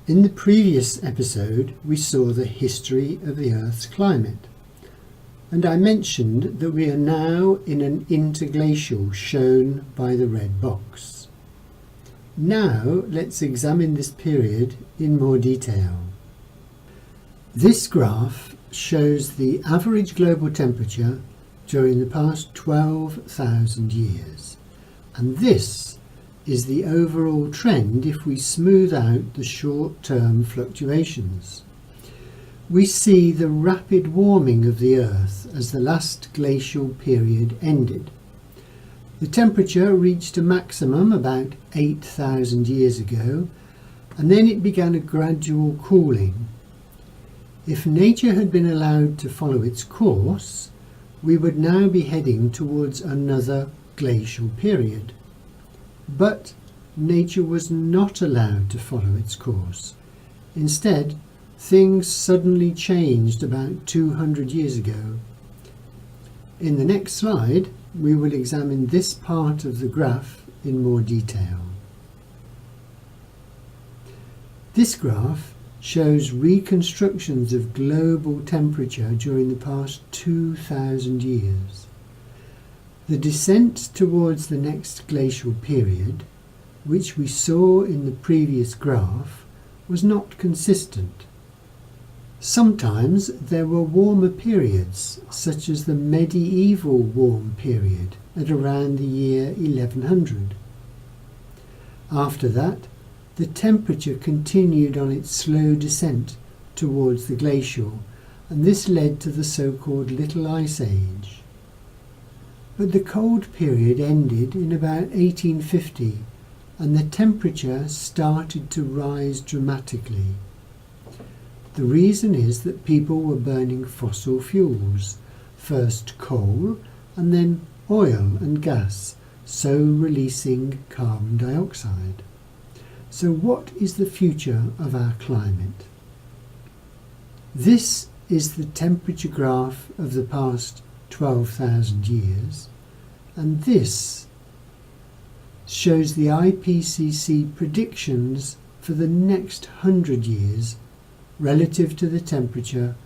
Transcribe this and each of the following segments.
In the previous episode, we saw the history of the Earth's climate, and I mentioned that we are now in an interglacial shown by the red box. Now let's examine this period in more detail. This graph shows the average global temperature during the past 12,000 years, and this is the overall trend if we smooth out the short-term fluctuations. We see the rapid warming of the Earth as the last glacial period ended. The temperature reached a maximum about 8,000 years ago, and then it began a gradual cooling. If nature had been allowed to follow its course, we would now be heading towards another glacial period. But nature was not allowed to follow its course. Instead, things suddenly changed about 200 years ago. In the next slide, we will examine this part of the graph in more detail. This graph shows reconstructions of global temperature during the past 2,000 years. The descent towards the next glacial period, which we saw in the previous graph, was not consistent. Sometimes there were warmer periods, such as the medieval warm period at around the year 1100. After that, the temperature continued on its slow descent towards the glacial, and this led to the so-called Little Ice Age. But the cold period ended in about 1850, and the temperature started to rise dramatically. The reason is that people were burning fossil fuels, first coal and then oil and gas, so releasing carbon dioxide. So what is the future of our climate? This is the temperature graph of the past 12,000 years, and this shows the IPCC predictions for the next 100 years relative to the temperature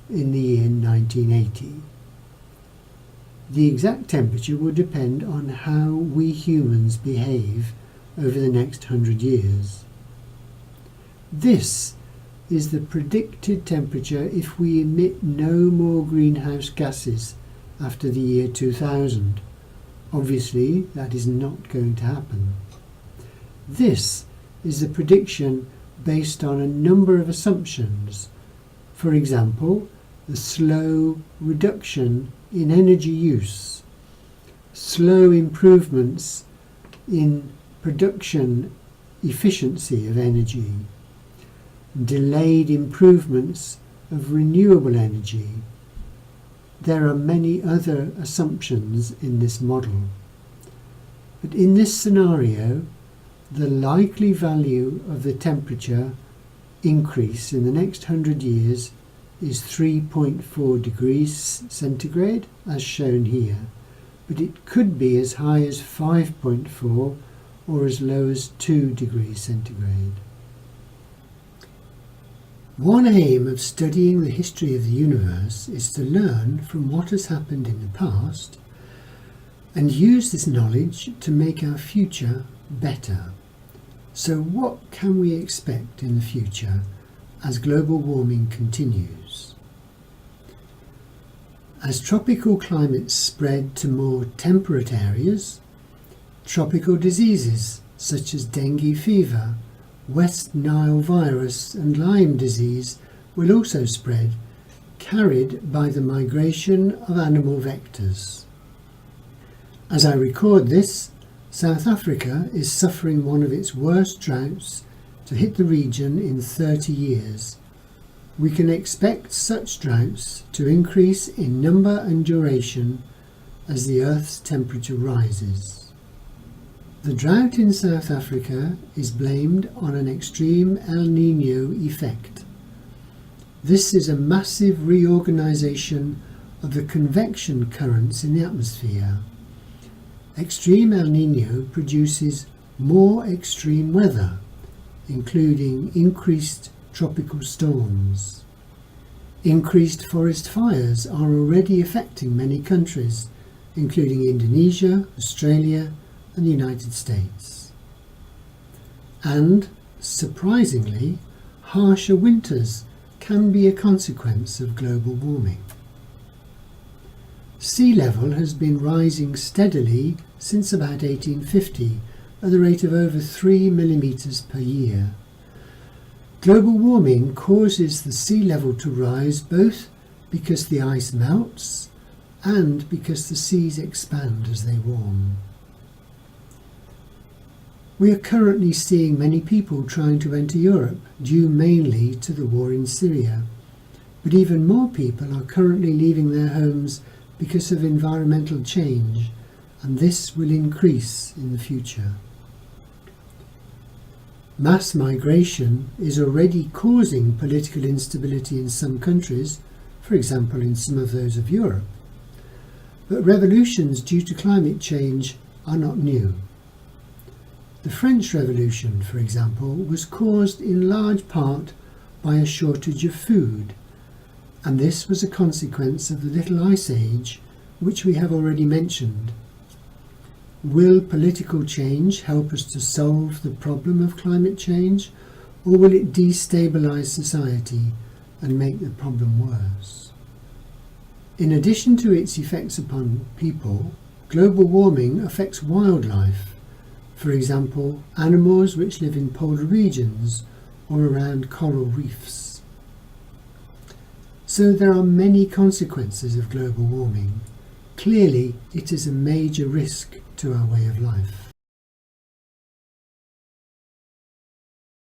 in the year 1980. The exact temperature will depend on how we humans behave over the next 100 years. This is the predicted temperature if we emit no more greenhouse gases after the year 2000. Obviously, that is not going to happen. This is the prediction based on a number of assumptions. For example, the slow reduction in energy use, slow improvements in production efficiency of energy, delayed improvements of renewable energy. There are many other assumptions in this model. But in this scenario, the likely value of the temperature increase in the next 100 years is 3.4 degrees centigrade, as shown here, but it could be as high as 5.4 or as low as 2 degrees centigrade. One aim of studying the history of the universe is to learn from what has happened in the past and use this knowledge to make our future better. So what can we expect in the future as global warming continues? As tropical climates spread to more temperate areas, tropical diseases such as dengue fever, West Nile virus and Lyme disease will also spread, carried by the migration of animal vectors. As I record this, South Africa is suffering one of its worst droughts to hit the region in 30 years. We can expect such droughts to increase in number and duration as the Earth's temperature rises. The drought in South Africa is blamed on an extreme El Niño effect. This is a massive reorganization of the convection currents in the atmosphere. Extreme El Niño produces more extreme weather, including increased tropical storms. Increased forest fires are already affecting many countries, including Indonesia, Australia, and the United States. And, surprisingly, harsher winters can be a consequence of global warming. Sea level has been rising steadily since about 1850 at the rate of over 3 millimetres per year. Global warming causes the sea level to rise both because the ice melts and because the seas expand as they warm. We are currently seeing many people trying to enter Europe, due mainly to the war in Syria. But even more people are currently leaving their homes because of environmental change, and this will increase in the future. Mass migration is already causing political instability in some countries, for example in some of those of Europe. But revolutions due to climate change are not new. The French Revolution, for example, was caused in large part by a shortage of food, and this was a consequence of the Little Ice Age, which we have already mentioned. Will political change help us to solve the problem of climate change, or will it destabilise society and make the problem worse? In addition to its effects upon people, global warming affects wildlife. For example, animals which live in polar regions or around coral reefs. So there are many consequences of global warming. Clearly, it is a major risk to our way of life.